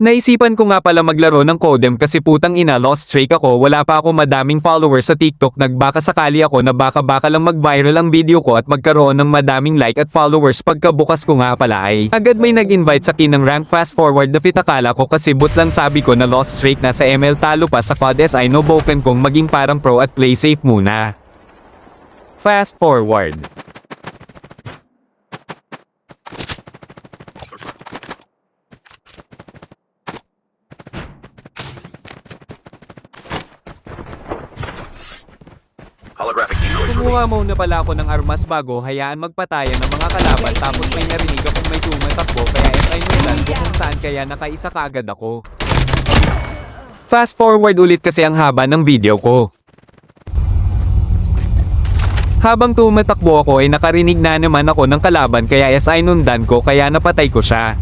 Naisipan ko nga pala maglaro ng Codem kasi putang ina lost streak ako, wala pa ako madaming followers sa TikTok, nagbaka sakali ako na baka lang mag-viral ang video ko at magkaroon ng madaming like at followers. Pagkabukas ko nga pala ay agad may nag-invite sa akin ng rank. Fast forward the fit, akala ko kasi boot lang, sabi ko na lost streak na sa ML, talo pa sa COD SI, no boken kong maging parang pro at play safe muna. Fast forward. Kumuha muna pala ako ng armas bago hayaan magpatayan ng mga kalaban, tapos may narinig akong may tumatakbo kaya SI nulan ko kung saan, kaya nakaisa kaagad ako. Fast forward ulit kasi ang haba ng video ko. Habang tumatakbo ako ay nakarinig na naman ako ng kalaban kaya SI nundan ko kaya napatay ko siya.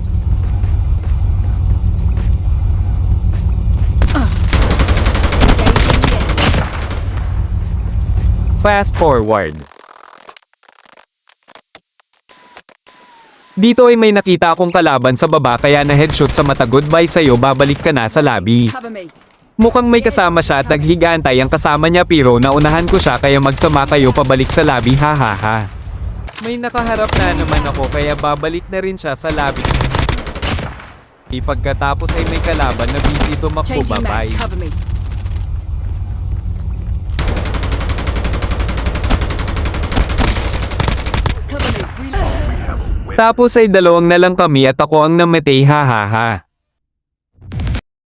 Fast forward. Dito ay may nakita akong kalaban sa baba kaya na headshot sa mata. Goodbye sa'yo, babalik ka na sa lobby. Mukhang may kasama siya at naghigantay ang kasama niya, pero naunahan ko siya kaya magsama kayo pabalik sa lobby, hahaha. May nakaharap na naman ako kaya babalik na rin siya sa lobby. Pagkatapos ay may kalaban na busy tumakbo, bye-bye. Tapos ay dalawang na lang kami at ako ang namatay, hahaha.